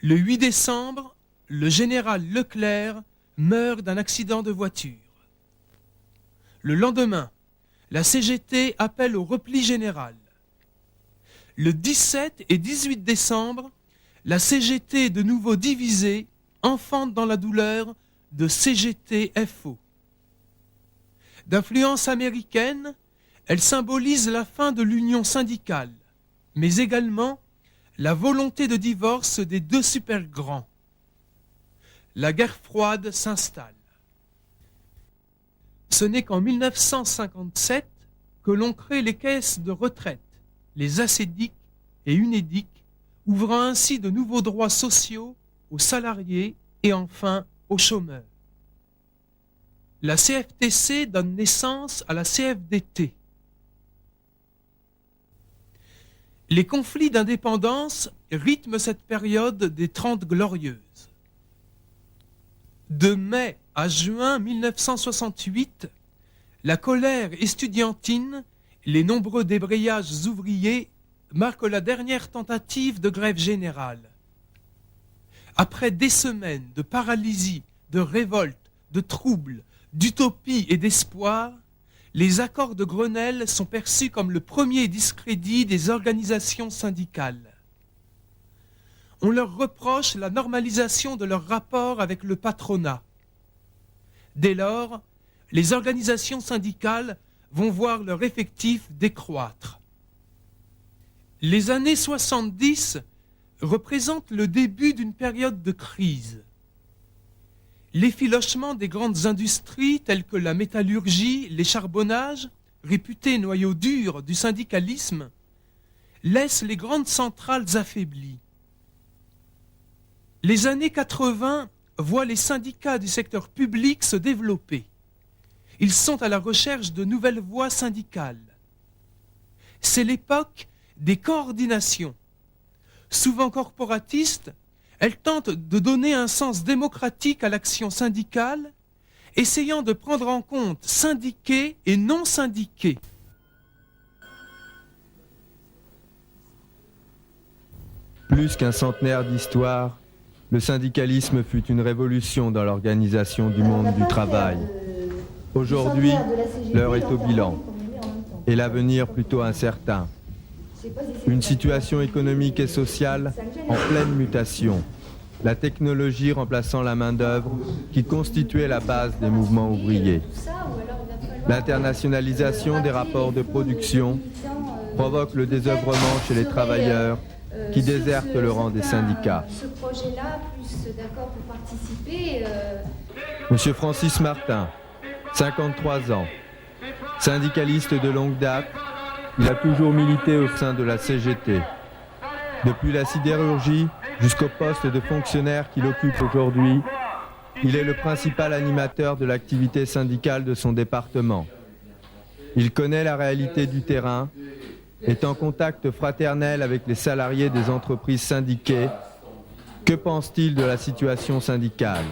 Le 8 décembre, le général Leclerc meurt d'un accident de voiture. Le lendemain, la CGT appelle au repli général. Le 17 et 18 décembre, la CGT, de nouveau divisée, enfante dans la douleur de CGT-FO. D'influence américaine, elle symbolise la fin de l'union syndicale, mais également la volonté de divorce des deux super grands. La guerre froide s'installe. Ce n'est qu'en 1957 que l'on crée les caisses de retraite, les ACEDIC et UNEDIC, ouvrant ainsi de nouveaux droits sociaux aux salariés et enfin aux chômeurs. La CFTC donne naissance à la CFDT. Les conflits d'indépendance rythment cette période des 30 Glorieuses. De mai à juin 1968, la colère estudiantine, les nombreux débrayages ouvriers marquent la dernière tentative de grève générale. Après des semaines de paralysie, de révolte, de troubles, d'utopie et d'espoir, les accords de Grenelle sont perçus comme le premier discrédit des organisations syndicales. On leur reproche la normalisation de leur rapport avec le patronat. Dès lors, les organisations syndicales vont voir leur effectif décroître. Les années 70 représentent le début d'une période de crise. L'effilochement des grandes industries telles que la métallurgie, les charbonnages, réputés noyaux durs du syndicalisme, laissent les grandes centrales affaiblies. Les années 80 voient les syndicats du secteur public se développer. Ils sont à la recherche de nouvelles voies syndicales. C'est l'époque des coordinations. Souvent corporatistes, elles tentent de donner un sens démocratique à l'action syndicale, essayant de prendre en compte syndiqués et non syndiqués. Plus qu'un centenaire d'histoire, le syndicalisme fut une révolution dans l'organisation du monde du travail. Aujourd'hui, l'heure est au bilan et l'avenir plutôt incertain. Une situation économique et sociale en pleine mutation. La technologie remplaçant la main-d'œuvre qui constituait la base des mouvements ouvriers. L'internationalisation des rapports de production provoque le désœuvrement chez les travailleurs qui désertent le rang des syndicats. Monsieur Francis Martin, 53 ans, syndicaliste de longue date, il a toujours milité au sein de la CGT. Depuis la sidérurgie jusqu'au poste de fonctionnaire qu'il occupe aujourd'hui, il est le principal animateur de l'activité syndicale de son département. Il connaît la réalité du terrain, est en contact fraternel avec les salariés des entreprises syndiquées. Que pense-t-il de la situation syndicale ?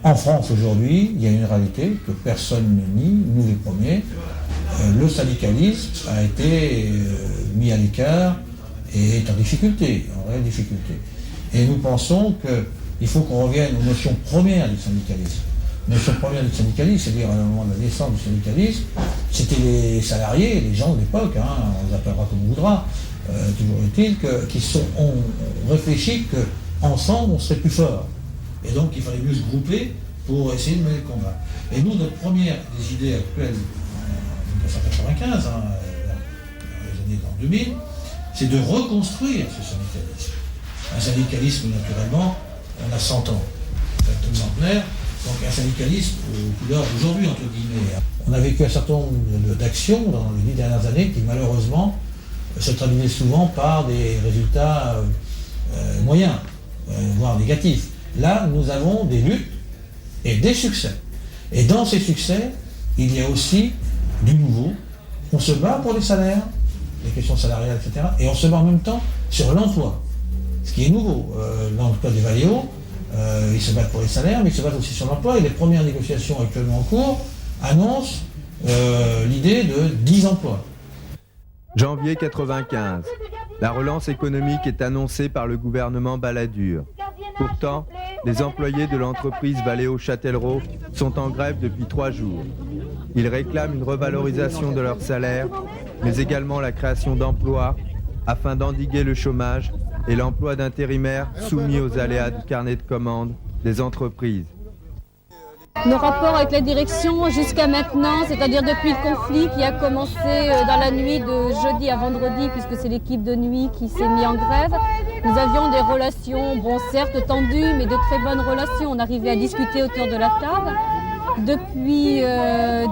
En France aujourd'hui, il y a une réalité que personne ne nie, nous les premiers. Le syndicalisme a été mis à l'écart et est en difficulté, en réelle difficulté. Et nous pensons qu'il faut qu'on revienne aux notions premières du syndicalisme. La notion première du syndicalisme, c'est-à-dire au moment de la naissance du syndicalisme, c'était les salariés, les gens de l'époque, on les appellera comme on voudra, toujours est-il, ont réfléchi qu'ensemble on serait plus fort. Et donc il fallait mieux se grouper pour essayer de mener le combat. Et nous, notre première des idées actuelles, en 1995, dans les années 2000, c'est de reconstruire ce syndicalisme. Un syndicalisme, naturellement, on a 100 ans, c'est un centenaire, donc un syndicalisme aux couleurs d'aujourd'hui, entre guillemets. On a vécu un certain nombre d'actions dans les 10 dernières années qui, malheureusement, se traduisaient souvent par des résultats moyens, voire négatifs. Là, nous avons des luttes et des succès. Et dans ces succès, il y a aussi du nouveau. On se bat pour les salaires, les questions salariales, etc. Et on se bat en même temps sur l'emploi, ce qui est nouveau. L'emploi des Valeo, ils se battent pour les salaires, mais ils se battent aussi sur l'emploi. Et les premières négociations actuellement en cours annoncent l'idée de 10 emplois. Janvier 95. La relance économique est annoncée par le gouvernement Balladur. Pourtant, les employés de l'entreprise Valeo-Châtellerault sont en grève depuis 3 jours. Ils réclament une revalorisation de leur salaire, mais également la création d'emplois afin d'endiguer le chômage et l'emploi d'intérimaires soumis aux aléas du carnet de commandes des entreprises. Nos rapports avec la direction jusqu'à maintenant, c'est-à-dire depuis le conflit qui a commencé dans la nuit de jeudi à vendredi, puisque c'est l'équipe de nuit qui s'est mise en grève, nous avions des relations, bon certes tendues, mais de très bonnes relations. On arrivait à discuter autour de la table. Depuis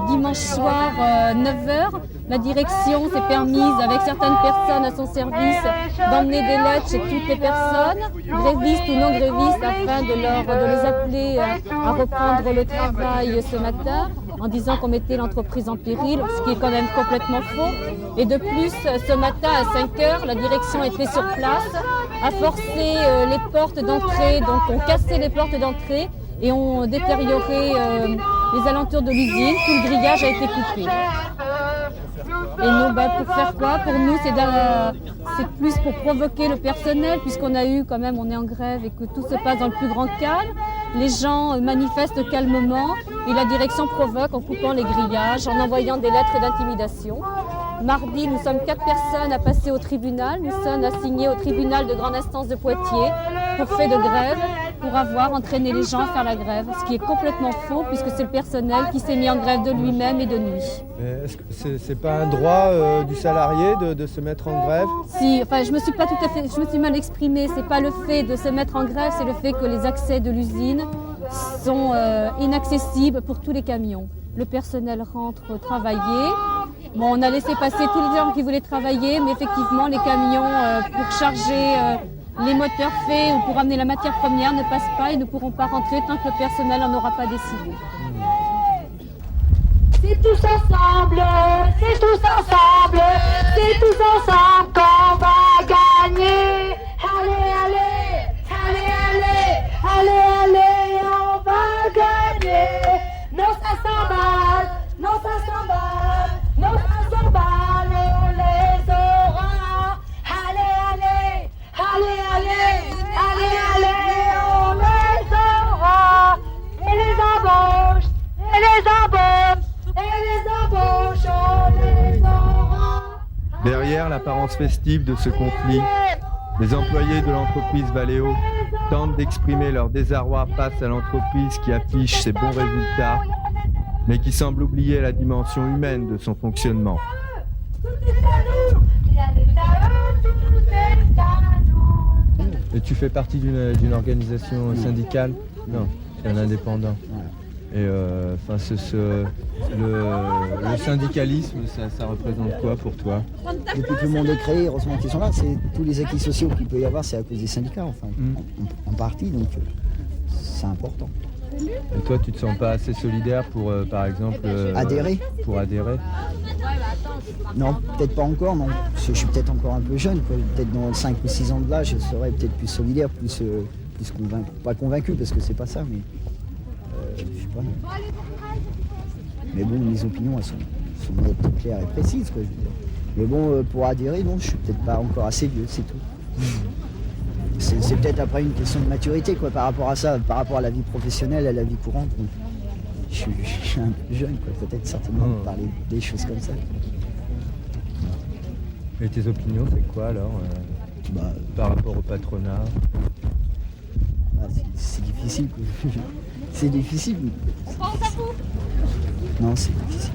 dimanche soir, 9h, la direction s'est permise, avec certaines personnes à son service, d'emmener des lettres chez toutes les personnes, grévistes ou non grévistes, afin de les appeler à reprendre le travail ce matin, en disant qu'on mettait l'entreprise en péril, ce qui est quand même complètement faux. Et de plus, ce matin à 5h, la direction était sur place, a forcé les portes d'entrée, donc on cassait les portes d'entrée et on détériorait les alentours de l'usine. Tout le grillage a été coupé. Et nous, pour faire quoi? Pour nous, c'est plus pour provoquer le personnel, puisqu'on a eu quand même, on est en grève et que tout se passe dans le plus grand calme. Les gens manifestent calmement et la direction provoque en coupant les grillages, en envoyant des lettres d'intimidation. Mardi, nous sommes 4 personnes à passer au tribunal. Nous sommes assignés au tribunal de grande instance de Poitiers pour fait de grève, pour avoir entraîné les gens à faire la grève, ce qui est complètement faux puisque c'est le personnel qui s'est mis en grève de lui-même et de nuit. Est-ce que c'est pas un droit du salarié de se mettre en grève? Si, enfin, je me suis mal exprimée. C'est pas le fait de se mettre en grève, c'est le fait que les accès de l'usine sont inaccessibles pour tous les camions. Le personnel rentre travailler. Bon, on a laissé passer tous les gens qui voulaient travailler, mais effectivement, les camions pour charger les moteurs faits ou pour amener la matière première ne passent pas et ne pourront pas rentrer tant que le personnel n'en aura pas décidé. C'est tous ensemble, c'est tous ensemble, c'est tous ensemble qu'on va gagner. Allez, allez, allez, allez, allez, allez, on va gagner. Non, ça s'emballe, non, ça s'emballe, non, ça s'emballe, on les aura. Allez, allez, allez, allez, allez, allez, on les aura. Et les embauches, et les embauches. Et les embauches, on les aura. Derrière l'apparence festive de ce conflit, les employés de l'entreprise Valeo tentent d'exprimer leur désarroi face à l'entreprise qui affiche ses bons résultats, mais qui semble oublier la dimension humaine de son fonctionnement. Et tu fais partie d'une organisation syndicale? Non, tu es un indépendant. Et le syndicalisme, ça représente quoi pour toi? Depuis que le monde est créé, heureusement qu'ils sont là, c'est tous les acquis sociaux qu'il peut y avoir, c'est à cause des syndicats, enfin, en partie, donc c'est important. Et toi, tu te sens pas assez solidaire pour, par exemple... adhérer? Pour adhérer? Non, peut-être pas encore, non. Je suis peut-être encore un peu jeune, quoi. Peut-être dans 5 ou 6 ans de là, je serais peut-être plus solidaire, plus convaincu. Pas convaincu, parce que c'est pas ça, mais... je sais pas. Mais bon, mes opinions, elles sont nettes, claires et précises, quoi, je veux dire. Mais bon, pour adhérer, non, je suis peut-être pas encore assez vieux, c'est tout. C'est peut-être après une question de maturité, quoi, par rapport à ça, par rapport à la vie professionnelle, à la vie courante. Donc, je suis un peu jeune, quoi, peut-être certainement de parler des choses comme ça. Et tes opinions, c'est quoi alors par rapport au patronat? C'est difficile, quoi. C'est difficile. Non, c'est difficile.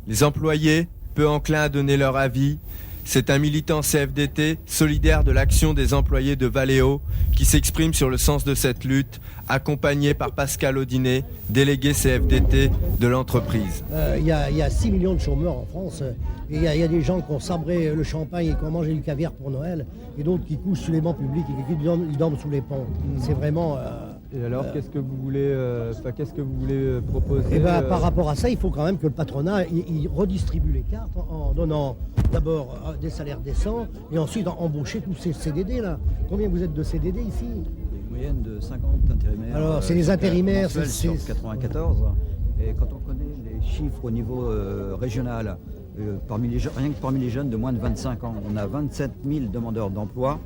Les employés, peu enclins à donner leur avis, c'est un militant CFDT solidaire de l'action des employés de Valeo qui s'exprime sur le sens de cette lutte, accompagné par Pascal Audinet, délégué CFDT de l'entreprise. Il y a 6 millions de chômeurs en France et il y a des gens qui ont sabré le champagne et qui ont mangé du caviar pour Noël et d'autres qui couchent sous les bancs publics et qui dorment sous les ponts. C'est vraiment Et alors, qu'est-ce que vous voulez proposer Par rapport à ça, il faut quand même que le patronat il redistribue les cartes en donnant d'abord des salaires décents et ensuite embaucher tous ces CDD là. Combien vous êtes de CDD ici? Une moyenne de 50 intérimaires. Alors, c'est les intérimaires, mensuels sur 94. Et quand on connaît les chiffres au niveau régional, rien que parmi les jeunes de moins de 25 ans, on a 27 000 demandeurs d'emploi,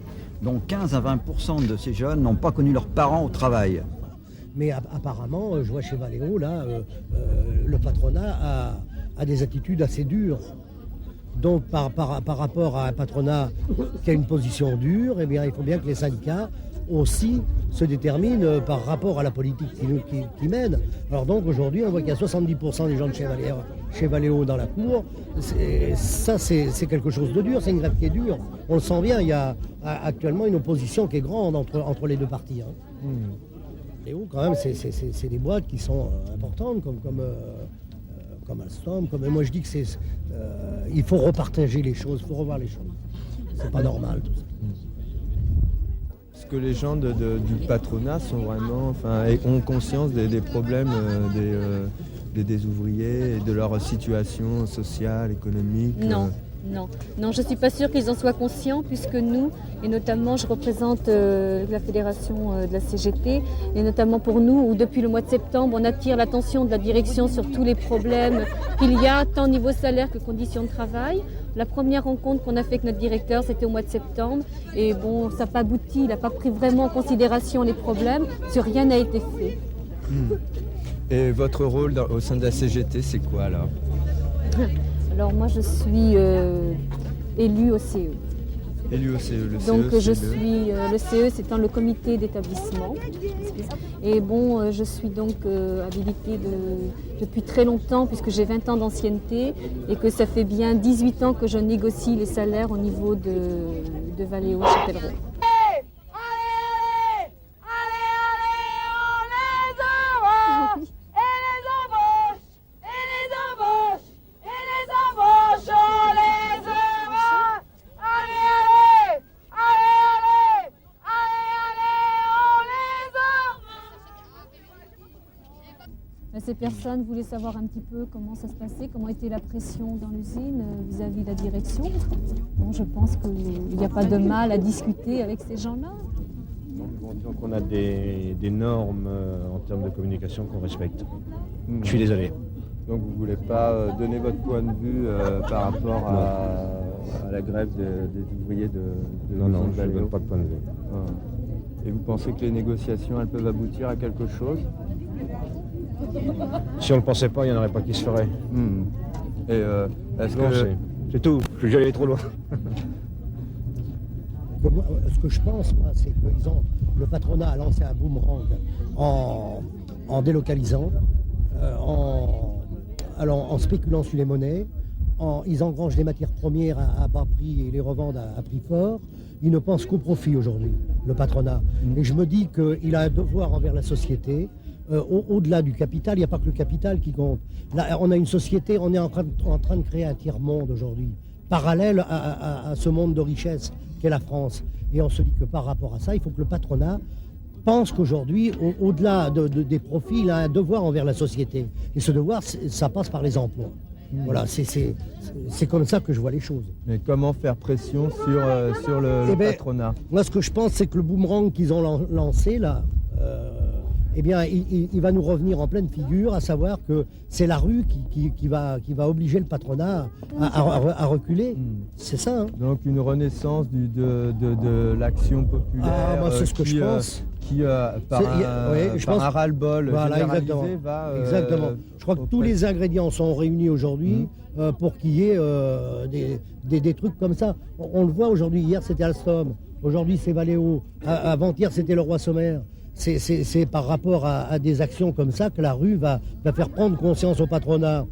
dont 15 à 20% de ces jeunes n'ont pas connu leurs parents au travail. Mais apparemment, je vois chez Valeo, là, le patronat a des attitudes assez dures. Donc par rapport à un patronat qui a une position dure, eh bien, il faut bien que les syndicats aussi se déterminent par rapport à la politique qui mène. Alors donc aujourd'hui, on voit qu'il y a 70% des gens de chez Valeo dans la cour. C'est quelque chose de dur, c'est une grève qui est dure. On le sent bien, il y a actuellement une opposition qui est grande entre les deux partis. Hein. Valeo, quand même, c'est des boîtes qui sont importantes, comme Alstom. Moi, je dis que il faut repartager les choses, il faut revoir les choses. C'est pas normal, tout ça. Est-ce que les gens du patronat sont vraiment, ont conscience des problèmes des ouvriers et de leur situation sociale, économique? Non, je ne suis pas sûre qu'ils en soient conscients puisque nous, et notamment je représente la fédération de la CGT, et notamment pour nous, où depuis le mois de septembre, on attire l'attention de la direction sur tous les problèmes qu'il y a, tant au niveau salaire que conditions de travail. La première rencontre qu'on a fait avec notre directeur, c'était au mois de septembre, et bon, ça n'a pas abouti, il n'a pas pris vraiment en considération les problèmes, rien n'a été fait. Et votre rôle au sein de la CGT, c'est quoi alors? Alors moi je suis élue au CE. Élue au CE, le CE. Donc je suis le CE, c'est le comité d'établissement. Et bon, je suis donc habilitée depuis très longtemps puisque j'ai 20 ans d'ancienneté et que ça fait bien 18 ans que je négocie les salaires au niveau de Valeo Châtellerault. Ces personnes voulaient savoir un petit peu comment ça se passait, comment était la pression dans l'usine vis-à-vis de la direction. Bon, je pense qu'il n'y a pas de mal à discuter avec ces gens-là. Donc on a des normes en termes de communication qu'on respecte. Je suis désolé. Donc vous ne voulez pas donner votre point de vue par rapport à la grève des ouvriers de Non, je ne donne pas de point de vue. Et vous pensez que les négociations, elles peuvent aboutir à quelque chose? Si on ne le pensait pas, il n'y en aurait pas qui se ferait. Et est-ce non, que... c'est tout, je suis allé trop loin. Ce que je pense, moi, c'est que le patronat a lancé un boomerang en délocalisant, en spéculant sur les monnaies, ils engrangent des matières premières à bas prix et les revendent à prix fort. Ils ne pensent qu'au profit aujourd'hui, le patronat. Et je me dis qu'il a un devoir envers la société. Au-delà du capital, il n'y a pas que le capital qui compte. Là, on a une société, on est en train de créer un tiers-monde aujourd'hui, parallèle à ce monde de richesse qu'est la France. Et on se dit que par rapport à ça, il faut que le patronat pense qu'aujourd'hui, au-delà des profits, il a un devoir envers la société. Et ce devoir, ça passe par les emplois. Voilà, c'est comme ça que je vois les choses. Mais comment faire pression sur le patronat? Moi, ce que je pense, c'est que le boomerang qu'ils ont lancé, là, eh bien, il va nous revenir en pleine figure, à savoir que c'est la rue qui va obliger le patronat à reculer. C'est ça. Hein. Donc une renaissance de l'action populaire. Moi, c'est ce que je pense. Qui, par un ras-le-bol généralisé, va... Exactement. Je crois que tous les ingrédients sont réunis aujourd'hui pour qu'il y ait des trucs comme ça. On le voit aujourd'hui. Hier, c'était Alstom. Aujourd'hui, c'est Valeo. Avant-hier, c'était le Roi Sommer. C'est par rapport à des actions comme ça que la rue va faire prendre conscience au patronat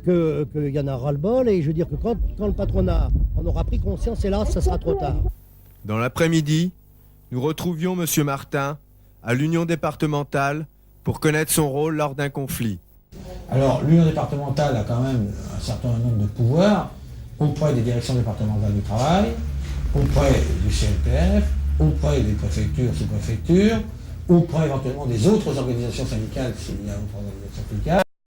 qu'il y en a ras-le-bol. Et je veux dire que quand le patronat en aura pris conscience, hélas, ça sera trop tard. Dans l'après-midi, nous retrouvions M. Martin à l'Union départementale pour connaître son rôle lors d'un conflit. Alors, l'Union départementale a quand même un certain nombre de pouvoirs auprès des directions départementales du travail, auprès du CNPF, auprès des préfectures, sous-préfectures, auprès éventuellement des autres organisations syndicales, s'il y a autre organisation syndicale.